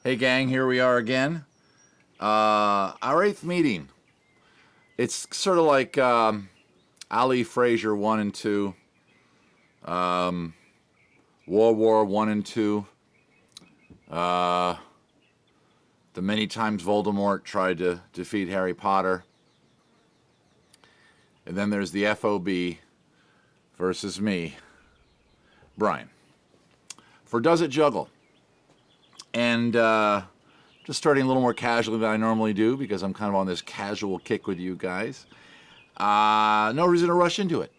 Hey gang, here we are again. Our eighth meeting. It's sort of like Ali Frazier 1 and 2, World War 1 and 2, the many times Voldemort tried to defeat Harry Potter, and then there's the FOB versus me, Brian, for Does It Juggle? And just starting a little more casually than I normally do because I'm kind of on this casual kick with you guys. No reason to rush into it,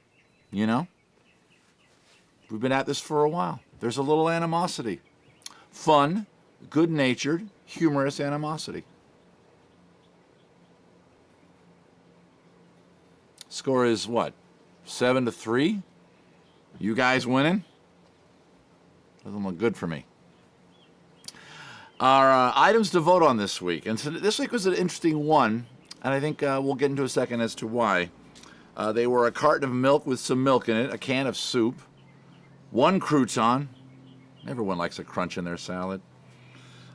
you know? We've been at this for a while. There's a little animosity. Fun, good-natured, humorous animosity. Score is what? 7-3? You guys winning? Doesn't look good for me. Our items to vote on this week. And so this week was an interesting one, and I think we'll get into a second as to why. They were a carton of milk with some milk in it, a can of soup, one crouton. Everyone likes a crunch in their salad.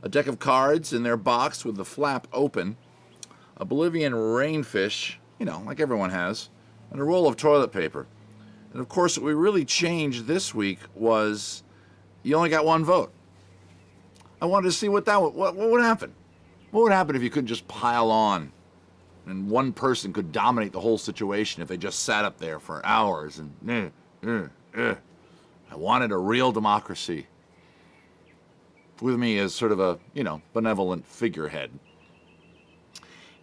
A deck of cards in their box with the flap open, a Bolivian rainfish, you know, like everyone has, and a roll of toilet paper. And of course, what we really changed this week was you only got one vote. I wanted to see what would happen. What would happen if you could just pile on and one person could dominate the whole situation if they just sat up there for hours and I wanted a real democracy with me as sort of a, you know, benevolent figurehead.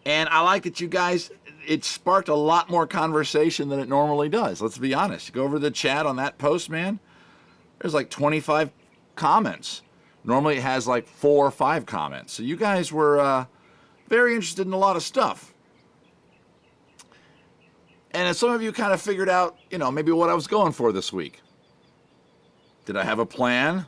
And I like that you guys, it sparked a lot more conversation than it normally does. Let's be honest. You go over to the chat on that post, man, there's like 25 comments. Normally it has like 4 or 5 comments. So you guys were very interested in a lot of stuff. And some of you kind of figured out, you know, maybe what I was going for this week. Did I have a plan?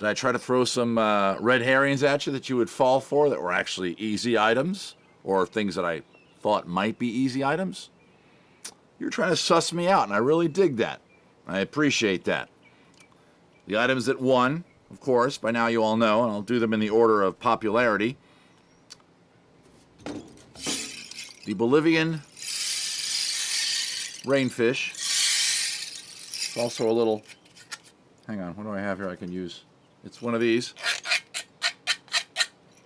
Did I try to throw some red herrings at you that you would fall for that were actually easy items or things that I thought might be easy items? You're trying to suss me out, and I really dig that. I appreciate that. The items that won, of course, by now you all know, and I'll do them in the order of popularity. The Bolivian rainfish. It's also a little, hang on, what do I have here I can use? It's one of these.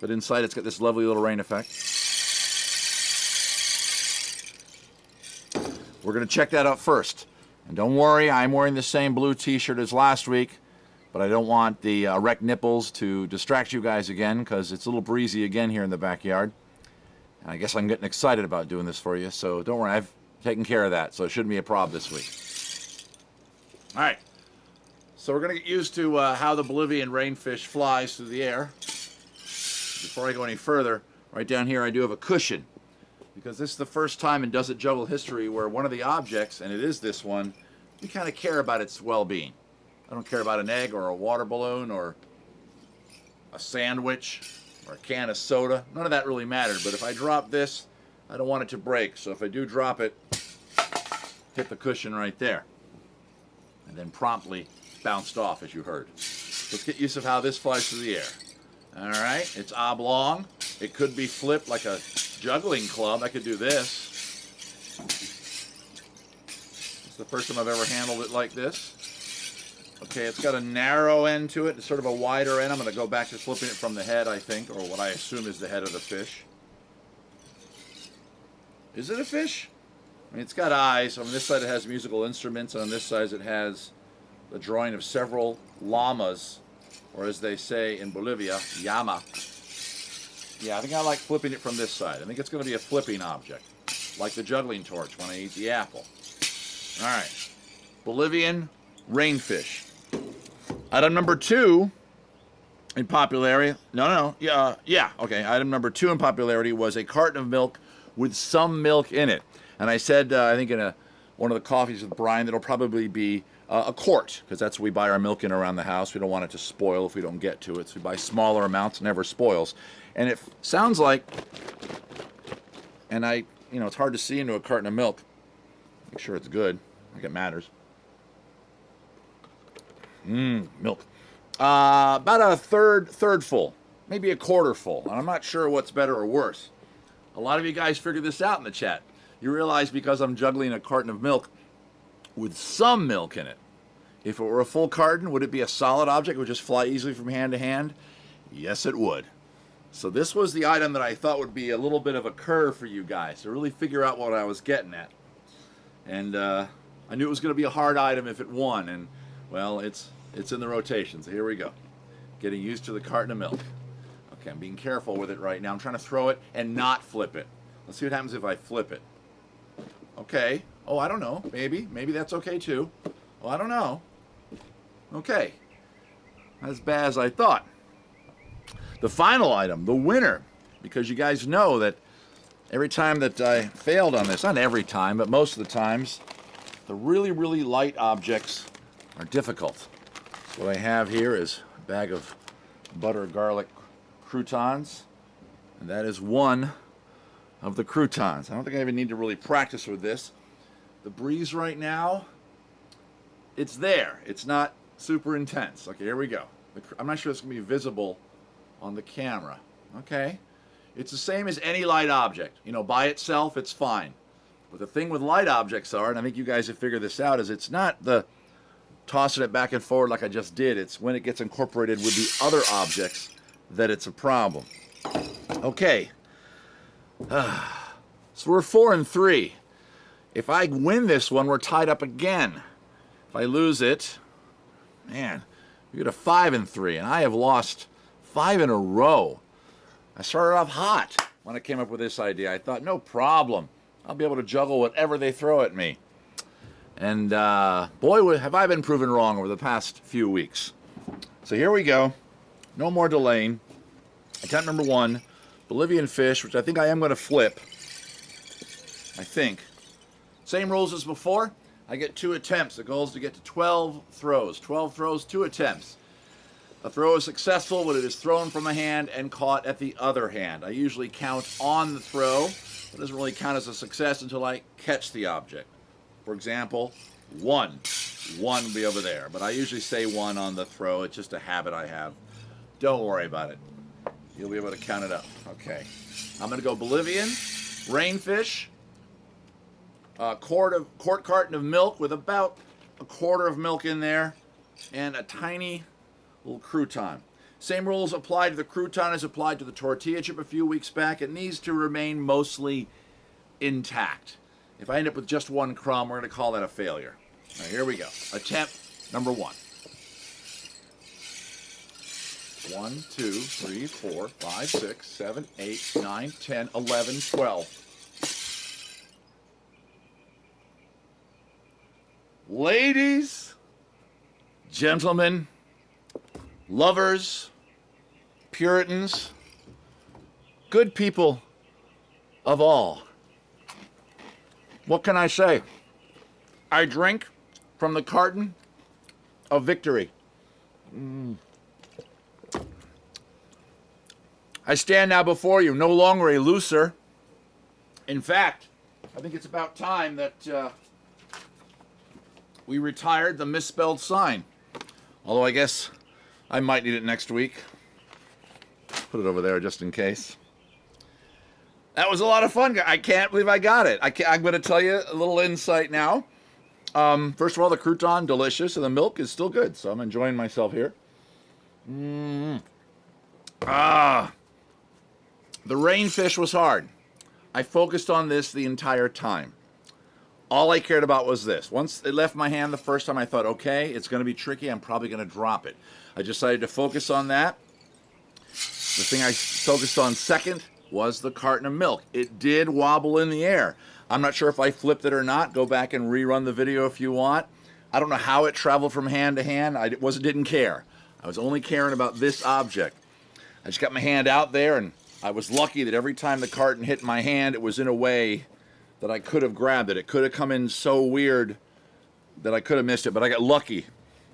But inside it's got this lovely little rain effect. We're going to check that out first. And don't worry, I'm wearing the same blue t-shirt as last week. But I don't want the erect nipples to distract you guys again because it's a little breezy again here in the backyard. And I guess I'm getting excited about doing this for you, so don't worry, I've taken care of that, so it shouldn't be a problem this week. All right, so we're going to get used to how the Bolivian rainfish flies through the air. Before I go any further, right down here I do have a cushion because this is the first time in Does It Juggle history where one of the objects, and it is this one, we kind of care about its well-being. I don't care about an egg or a water balloon or a sandwich or a can of soda. None of that really mattered. But if I drop this, I don't want it to break. So if I do drop it, hit the cushion right there. And then promptly bounced off, as you heard. Let's get used to how this flies through the air. All right, it's oblong. It could be flipped like a juggling club. I could do this. It's the first time I've ever handled it like this. Okay, it's got a narrow end to it. It's sort of a wider end. I'm going to go back to flipping it from the head, I think, or what I assume is the head of the fish. Is it a fish? I mean, it's got eyes. On this side it has musical instruments, and on this side it has the drawing of several llamas, or as they say in Bolivia, llama. Yeah, I think I like flipping it from this side. I think it's going to be a flipping object, like the juggling torch when I eat the apple. All right, Bolivian rainfish. Item number 2 in popularity. Okay. Item number 2 in popularity was a carton of milk with some milk in it. And I said, I think in one of the coffees with Brian, that'll probably be a quart, because that's what we buy our milk in around the house. We don't want it to spoil if we don't get to it. So we buy smaller amounts, never spoils. And it sounds like, and it's hard to see into a carton of milk. Make sure it's good. I think it matters. Milk. About a third full, maybe a quarter full. And I'm not sure what's better or worse. A lot of you guys figured this out in the chat. You realize because I'm juggling a carton of milk with some milk in it, if it were a full carton, would it be a solid object? It would just fly easily from hand to hand? Yes, it would. So this was the item that I thought would be a little bit of a curve for you guys to really figure out what I was getting at. And I knew it was going to be a hard item if it won. And, well, it's in the rotation. So here we go. Getting used to the carton of milk. Okay, I'm being careful with it right now. I'm trying to throw it and not flip it. Let's see what happens if I flip it. Okay. Oh, I don't know. Maybe that's okay too. Oh, I don't know. Okay. Not as bad as I thought. The final item, the winner, because you guys know that every time that I failed on this, not every time, but most of the times, the really, really light objects are difficult. So what I have here is a bag of butter garlic croutons, and that is one of the croutons. I don't think I even need to really practice with this. The breeze right now, it's there. It's not super intense. Okay, here we go. I'm not sure it's going to be visible on the camera. Okay. It's the same as any light object. You know, by itself, it's fine. But the thing with light objects are, and I think you guys have figured this out, is it's not the tossing it back and forward like I just did. It's when it gets incorporated with the other objects that it's a problem. Okay. So we're 4-3. If I win this one, we're tied up again. If I lose it, man, we get a 5-3, and I have lost 5 in a row. I started off hot when I came up with this idea. I thought, no problem. I'll be able to juggle whatever they throw at me. And boy, have I been proven wrong over the past few weeks. So here we go. No more delaying. Attempt number 1, Bolivian Fish, which I think I am going to flip. I think. Same rules as before. I get 2 attempts. The goal is to get to 12 throws. 12 throws, 2 attempts. A throw is successful when it is thrown from a hand and caught at the other hand. I usually count on the throw. It doesn't really count as a success until I catch the object. For example, 1. 1 will be over there. But I usually say 1 on the throw. It's just a habit I have. Don't worry about it. You'll be able to count it up. Okay. I'm going to go Bolivian, rainfish, quart carton of milk with about a quarter of milk in there, and a tiny little crouton. Same rules apply to the crouton as applied to the tortilla chip a few weeks back. It needs to remain mostly intact. If I end up with just 1 crumb, we're going to call that a failure. All right, here we go. Attempt number 1. 1, 2, 3, 4, 5, 6, 7, 8, 9, 10, 11, 12. Ladies, gentlemen, lovers, Puritans, good people of all. What can I say? I drink from the carton of victory. I stand now before you, no longer a loser. In fact, I think it's about time that we retired the misspelled sign. Although I guess I might need it next week. Put it over there just in case. That was a lot of fun. I can't believe I got it. I'm going to tell you a little insight now. First of all, the crouton, delicious, and the milk is still good, so I'm enjoying myself here. The rainfish was hard. I focused on this the entire time. All I cared about was this. Once it left my hand the first time, I thought, okay, it's going to be tricky. I'm probably going to drop it. I decided to focus on that. The thing I focused on second was the carton of milk. It did wobble in the air. I'm not sure if I flipped it or not. Go back and rerun the video if you want. I don't know how it traveled from hand to hand. I didn't care. I was only caring about this object. I just got my hand out there, and I was lucky that every time the carton hit my hand, it was in a way that I could have grabbed it. It could have come in so weird that I could have missed it, but I got lucky.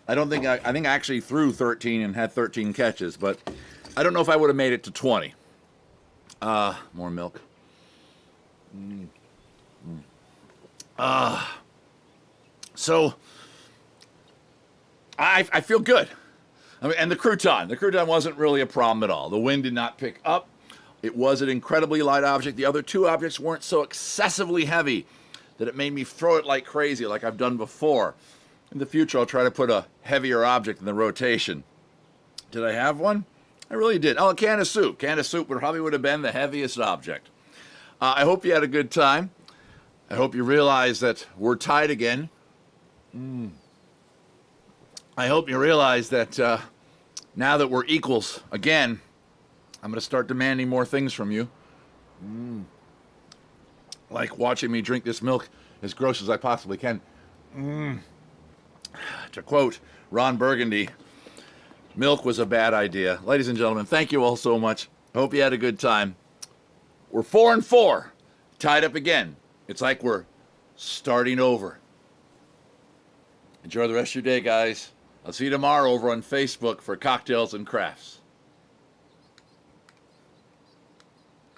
I think I actually threw 13 and had 13 catches, but I don't know if I would have made it to 20. More milk. So I feel good. I mean, and the crouton. The crouton wasn't really a problem at all. The wind did not pick up. It was an incredibly light object. The other two objects weren't so excessively heavy that it made me throw it like crazy, like I've done before. In the future, I'll try to put a heavier object in the rotation. Did I have one? I really did. Oh, a can of soup. Can of soup probably would have been the heaviest object. I hope you had a good time. I hope you realize that we're tied again. I hope you realize that now that we're equals again, I'm going to start demanding more things from you. Like watching me drink this milk as gross as I possibly can. To quote Ron Burgundy, milk was a bad idea. Ladies and gentlemen, thank you all so much. I hope you had a good time. We're 4-4, tied up again. It's like we're starting over. Enjoy the rest of your day, guys. I'll see you tomorrow over on Facebook for Cocktails and Crafts.